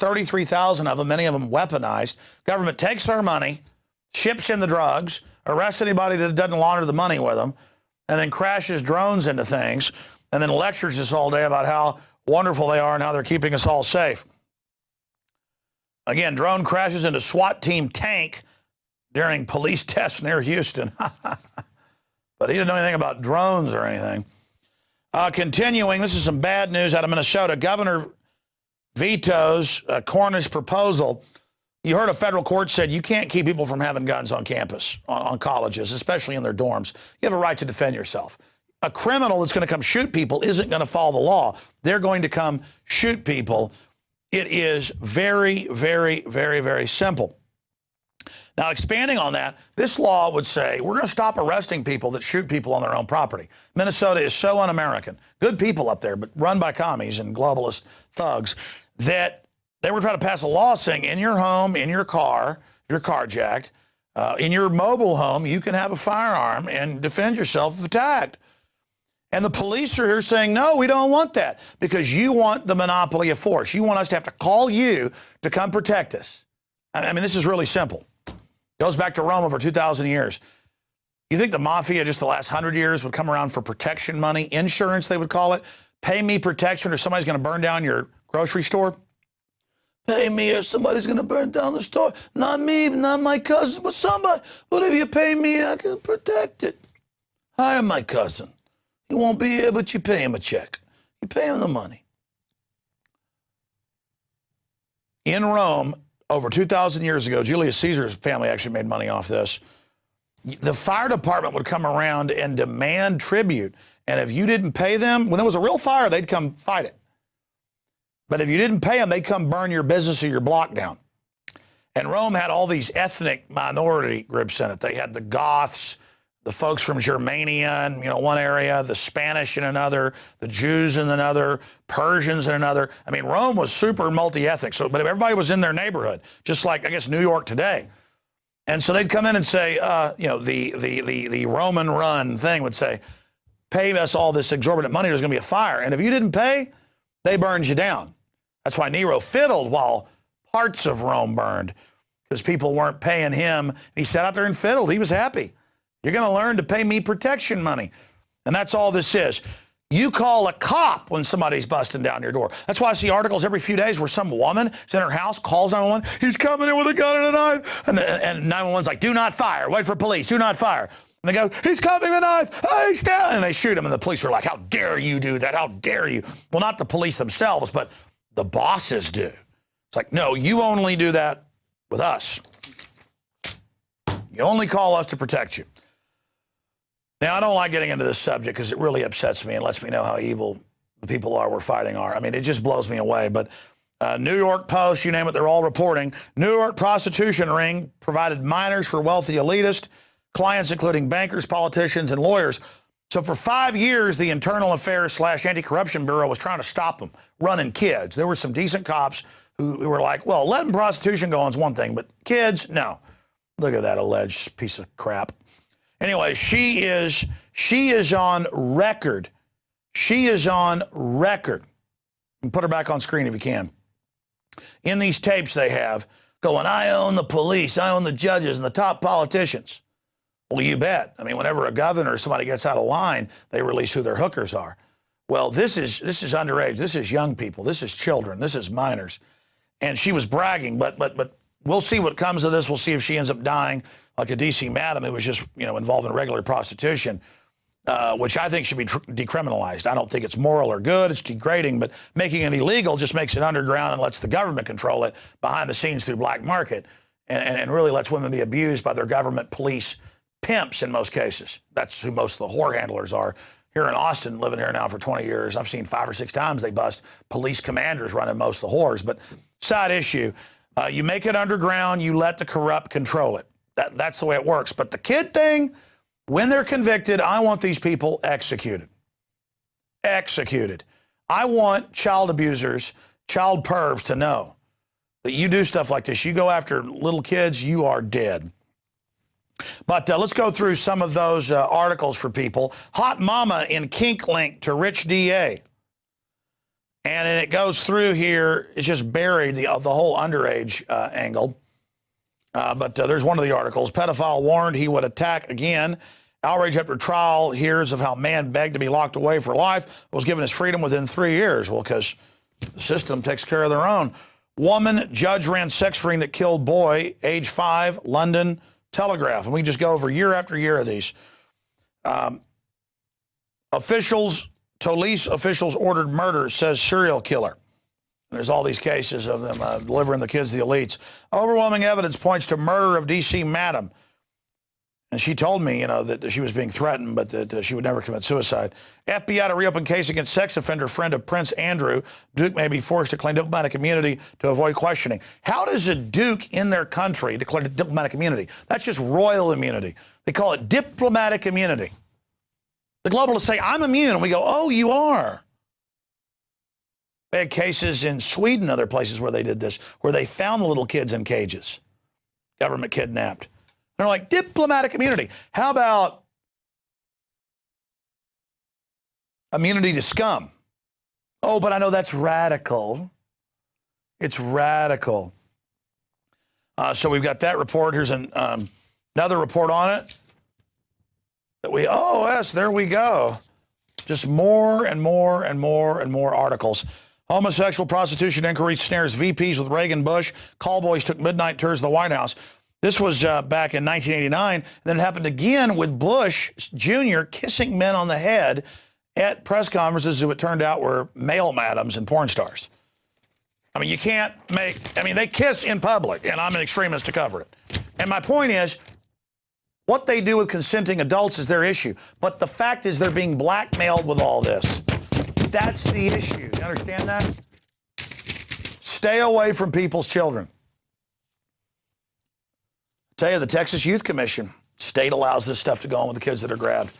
33,000 of them, many of them weaponized. Government takes our money, ships in the drugs, arrests anybody that doesn't launder the money with them, and then crashes drones into things, and then lectures us all day about how wonderful they are and how they're keeping us all safe. Again, drone crashes into SWAT team tank during police tests near Houston. But he didn't know anything about drones or anything. Continuing, this is some bad news out of Minnesota. Governor vetoes Cornish proposal. You heard a federal court said you can't keep people from having guns on campus, on colleges, especially in their dorms. You have a right to defend yourself. A criminal that's going to come shoot people isn't going to follow the law. They're going to come shoot people. It is very, very, very, very simple. Now, expanding on that, this law would say we're going to stop arresting people that shoot people on their own property. Minnesota is so un-American. Good people up there, but run by commies and globalist thugs, that they were trying to pass a law saying in your home, in your car, if you're carjacked, in your mobile home, you can have a firearm and defend yourself if attacked. And the police are here saying, no, we don't want that, because you want the monopoly of force. You want us to have to call you to come protect us. I mean, this is really simple. Goes back to Rome over 2,000 years. You think the mafia just the last 100 years would come around for protection money, insurance they would call it? Pay me protection or somebody's going to burn down your grocery store? Pay me or somebody's going to burn down the store. Not me, not my cousin, but somebody. But if you pay me, I can protect it. Hire my cousin. He won't be here, but you pay him a check. You pay him the money. In Rome, over 2,000 years ago, Julius Caesar's family actually made money off this. The fire department would come around and demand tribute. And if you didn't pay them, when there was a real fire, they'd come fight it. But if you didn't pay them, they'd come burn your business or your block down. And Rome had all these ethnic minority groups in it. They had the Goths, the folks from Germania in one area, the Spanish in another, the Jews in another, Persians in another. I mean, Rome was super multi-ethnic. So, but everybody was in their neighborhood, just like, I guess, New York today. And so they'd come in and say, the Roman run thing would say, pay us all this exorbitant money, there's going to be a fire. And if you didn't pay, they burned you down. That's why Nero fiddled while parts of Rome burned, because people weren't paying him. He sat out there and fiddled. He was happy. You're going to learn to pay me protection money. And that's all this is. You call a cop when somebody's busting down your door. That's why I see articles every few days where some woman is in her house, calls 911, he's coming in with a gun and a knife. And 911's like, do not fire. Wait for police. Do not fire. And they go, he's coming with a knife. Hey, he's down. And they shoot him. And the police are like, how dare you do that? How dare you? Well, not the police themselves, but the bosses do. It's like, no, you only do that with us. You only call us to protect you. Now, I don't like getting into this subject because it really upsets me and lets me know how evil the people are we're fighting are. I mean, it just blows me away. But New York Post, you name it, they're all reporting. New York prostitution ring provided minors for wealthy elitist clients, including bankers, politicians, and lawyers. So for 5 years, the Internal Affairs / Anti-Corruption Bureau was trying to stop them running kids. There were some decent cops who were like, well, letting prostitution go on is one thing, but kids, no. Look at that alleged piece of crap. Anyway, she is on record. She is on record. And put her back on screen if you can. In these tapes they have going, I own the police, I own the judges and the top politicians. Well, you bet. I mean, whenever a governor or somebody gets out of line, they release who their hookers are. Well, this is underage. This is young people. This is children. This is minors. And she was bragging, but we'll see what comes of this. We'll see if she ends up dying like a D.C. madam who was just, involved in regular prostitution, which I think should be decriminalized. I don't think it's moral or good. It's degrading, but making it illegal just makes it underground and lets the government control it behind the scenes through black market and really lets women be abused by their government police pimps in most cases. That's who most of the whore handlers are. Here in Austin, living here now for 20 years, I've seen 5 or 6 times they bust police commanders running most of the whores. But side issue, you make it underground, you let the corrupt control it. That's the way it works. But the kid thing, when they're convicted, I want these people executed. Executed. I want child abusers, child pervs to know that you do stuff like this. You go after little kids, you are dead. But let's go through some of those articles for people. Hot mama in kink link to rich DA. And then it goes through here. It's just buried, the whole underage angle. But there's one of the articles. Pedophile warned he would attack again. Outrage after trial hears of how man begged to be locked away for life, was given his freedom within 3 years. Well, because the system takes care of their own. Woman, judge ran sex ring that killed boy, age 5, London Telegraph. And we just go over year after year of these. Police officials ordered murder, says serial killer. There's all these cases of them delivering the kids to the elites. Overwhelming evidence points to murder of D.C. madam. And she told me, you know, that she was being threatened, but that she would never commit suicide. FBI to reopen case against sex offender friend of Prince Andrew. Duke may be forced to claim diplomatic immunity to avoid questioning. How does a duke in their country declare diplomatic immunity? That's just royal immunity. They call it diplomatic immunity. The globalists say, I'm immune. And we go, oh, you are. They had cases in Sweden and other places where they did this, where they found the little kids in cages, government kidnapped. They're like, diplomatic immunity. How about immunity to scum? Oh, but I know that's radical. It's radical. So we've got that report. Here's another report on it. Oh, yes, there we go. Just more and more and more and more articles. Homosexual prostitution inquiry snares VPs with Reagan Bush. Callboys took midnight tours of the White House. This was back in 1989. Then it happened again with Bush Jr. kissing men on the head at press conferences who it turned out were male madams and porn stars. I mean, you can't make, I mean, they kiss in public, and I'm an extremist to cover it. And my point is, what they do with consenting adults is their issue. But the fact is they're being blackmailed with all this. That's the issue. You understand that? Stay away from people's children. Tell you, the Texas Youth Commission, state allows this stuff to go on with the kids that are grabbed.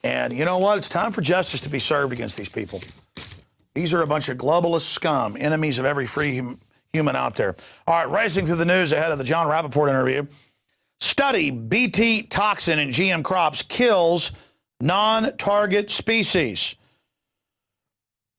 And you know what? It's time for justice to be served against these people. These are a bunch of globalist scum, enemies of every free human out there. All right, racing through the news ahead of the John Rappaport interview. Study, BT toxin in GM crops kills non-target species.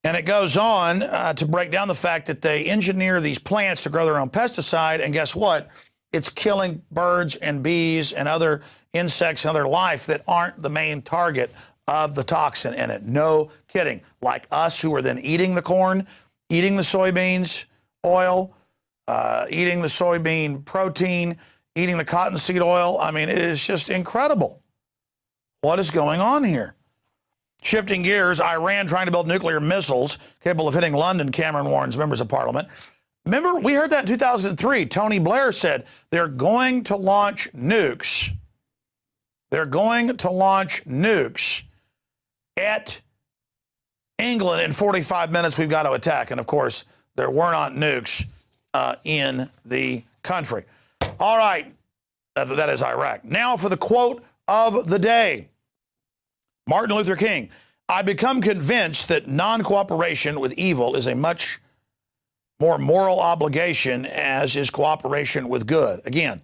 And it goes on to break down the fact that they engineer these plants to grow their own pesticide, and guess what? It's killing birds and bees and other insects and other life that aren't the main target of the toxin in it. No kidding. Like us, who are then eating the corn, eating the soybeans oil, eating the soybean protein, eating the cottonseed oil. I mean, it is just incredible. What is going on here? Shifting gears, Iran trying to build nuclear missiles capable of hitting London, Cameron warns members of parliament. Remember, we heard that in 2003. Tony Blair said they're going to launch nukes. They're going to launch nukes at England in 45 minutes. We've got to attack. And, of course, there were not nukes in the country. All right. That is Iraq. Now for the quote of the day. Martin Luther King. I become convinced that non-cooperation with evil is a much more moral obligation as is cooperation with good. Again,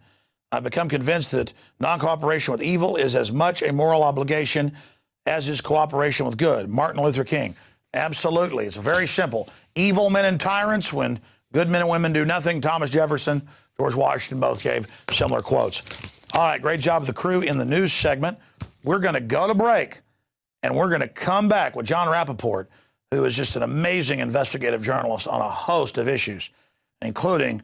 I've become convinced that non-cooperation with evil is as much a moral obligation as is cooperation with good. Martin Luther King. Absolutely. It's very simple. Evil men and tyrants when good men and women do nothing. Thomas Jefferson, George Washington both gave similar quotes. All right, great job of the crew in the news segment. We're going to go to break, and we're going to come back with John Rappaport, who is just an amazing investigative journalist on a host of issues, including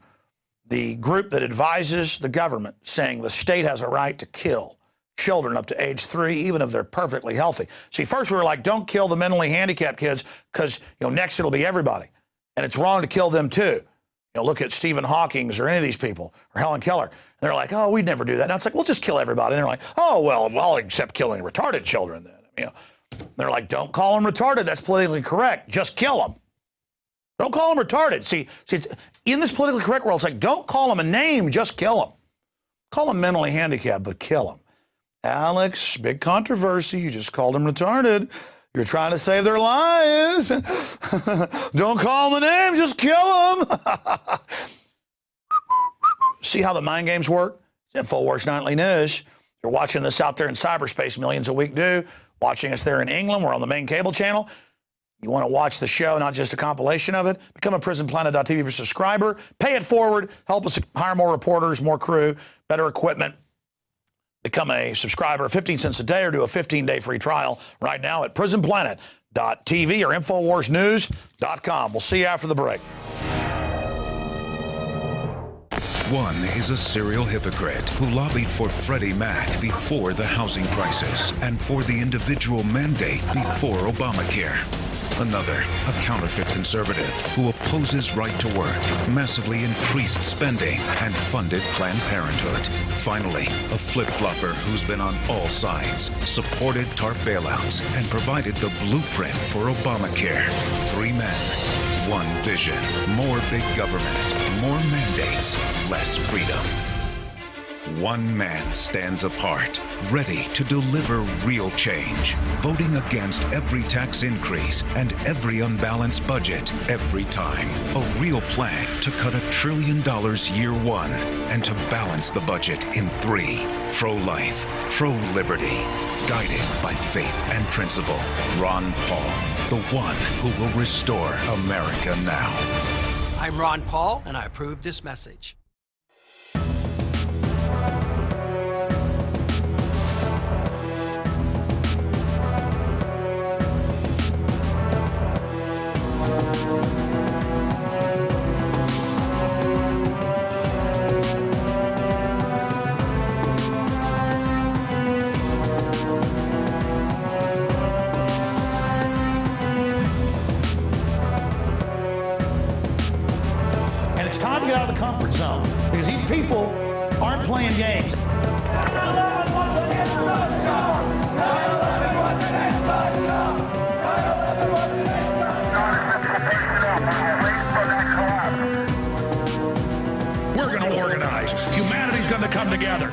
the group that advises the government saying the state has a right to kill children up to age 3, even if they're perfectly healthy. See, first we were like, don't kill the mentally handicapped kids because, you know, next it'll be everybody. And it's wrong to kill them too. You know, look at Stephen Hawking or any of these people, or Helen Keller. And they're like, oh, we'd never do that. Now it's like, we'll just kill everybody. And they're like, oh, well, I'll accept killing retarded children then. You know, they're like, don't call them retarded. That's politically correct. Just kill them. Don't call them retarded. See, in this politically correct world, it's like, don't call them a name, just kill them. Call them mentally handicapped, but kill them. Alex, big controversy. You just called them retarded. You're trying to save their lives. Don't call them a name, just kill them. See how the mind games work? It's INFOWARS Nightly News. You're watching this out there in cyberspace, millions a week do. Watching us there in England, we're on the main cable channel. You want to watch the show, not just a compilation of it? Become a PrisonPlanet.tv subscriber. Pay it forward. Help us hire more reporters, more crew, better equipment. Become a subscriber, 15 cents a day, or do a 15-day free trial right now at PrisonPlanet.tv or InfoWarsNews.com. We'll see you after the break. One is a serial hypocrite who lobbied for Freddie Mac before the housing crisis and for the individual mandate before Obamacare. Another, a counterfeit conservative who opposes right to work, massively increased spending, and funded Planned Parenthood. Finally, a flip-flopper who's been on all sides, supported TARP bailouts, and provided the blueprint for Obamacare. Three men, one vision. More big government, more mandates, less freedom. One man stands apart, ready to deliver real change, voting against every tax increase and every unbalanced budget every time. A real plan to cut $1 trillion year one and to balance the budget in 3. Pro-life, pro-liberty, guided by faith and principle. Ron Paul, the one who will restore America now. I'm Ron Paul, and I approve this message. And it's time to get out of the comfort zone because these people aren't playing games. We're going to organize. Humanity's going to come together.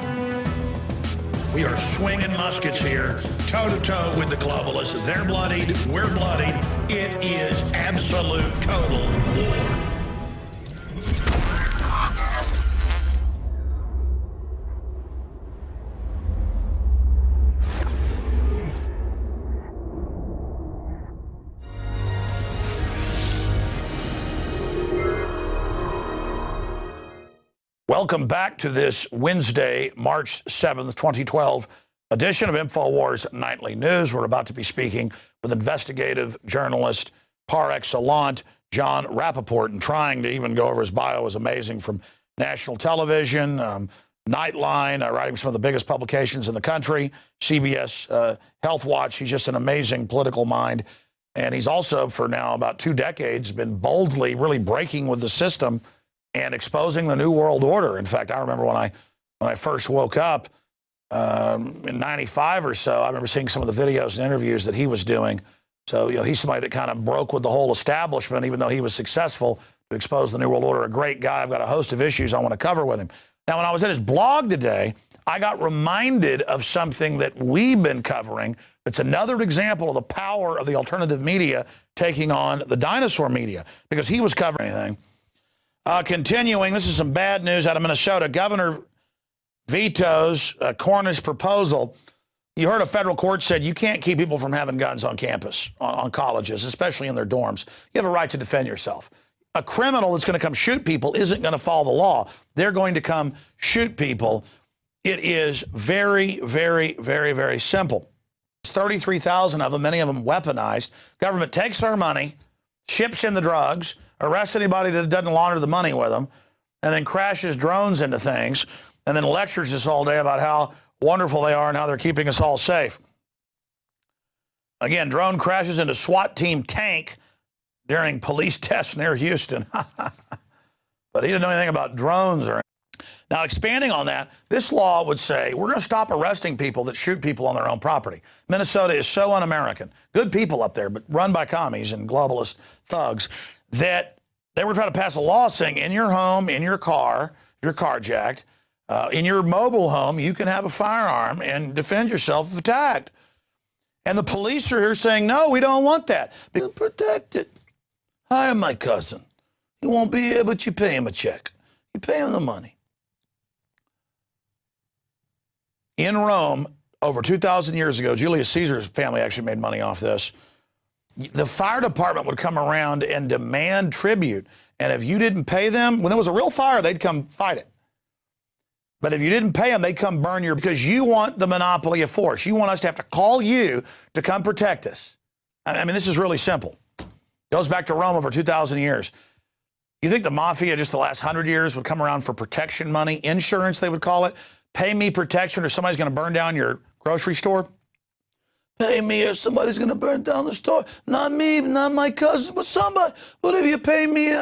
We are swinging muskets here, toe-to-toe with the globalists. They're bloodied. We're bloodied. It is absolute, total war. Welcome back to this Wednesday, March 7th, 2012 edition of InfoWars Nightly News. We're about to be speaking with investigative journalist par excellence, John Rappaport, and trying to even go over his bio is amazing, from national television, Nightline, writing some of the biggest publications in the country, CBS Health Watch. He's just an amazing political mind. And he's also, for now about 2 decades, been boldly really breaking with the system and exposing the New World Order. In fact, I remember when I first woke up in 95 or so, I remember seeing some of the videos and interviews that he was doing. So, you know, he's somebody that kind of broke with the whole establishment, even though he was successful to expose the New World Order. A great guy. I've got a host of issues I want to cover with him. Now, when I was at his blog today, I got reminded of something that we've been covering. It's another example of the power of the alternative media taking on the dinosaur media, because he was covering anything. Continuing, this is some bad news out of Minnesota. Governor vetoes Cornish proposal. You heard a federal court said you can't keep people from having guns on campus, on colleges, especially in their dorms. You have a right to defend yourself. A criminal that's going to come shoot people isn't going to follow the law. They're going to come shoot people. It is very, very, very, very simple. There's 33,000 of them, many of them weaponized. Government takes our money, ships in the drugs, arrests anybody that doesn't launder the money with them, and then crashes drones into things, and then lectures us all day about how wonderful they are and how they're keeping us all safe. Again, drone crashes into SWAT team tank during police tests near Houston. But he didn't know anything about drones or anything. Now, expanding on that, this law would say we're going to stop arresting people that shoot people on their own property. Minnesota is so un-American. Good people up there, but run by commies and globalist thugs, that they were trying to pass a law saying in your home, in your car, if you're carjacked, in your mobile home, you can have a firearm and defend yourself if attacked. And the police are here saying, no, we don't want that. Be protected. Hire my cousin. He won't be here, but you pay him a check. You pay him the money. In Rome, over 2,000 years ago, Julius Caesar's family actually made money off this. The fire department would come around and demand tribute. And if you didn't pay them, when there was a real fire, they'd come fight it. But if you didn't pay them, they'd come burn your, because you want the monopoly of force. You want us to have to call you to come protect us. I mean, this is really simple. Goes back to Rome over 2,000 years. You think the mafia just the last 100 years would come around for protection money, insurance they would call it? Pay me protection or somebody's going to burn down your grocery store? Pay me or somebody's going to burn down the store. Not me, not my cousin, but somebody. But if you pay me,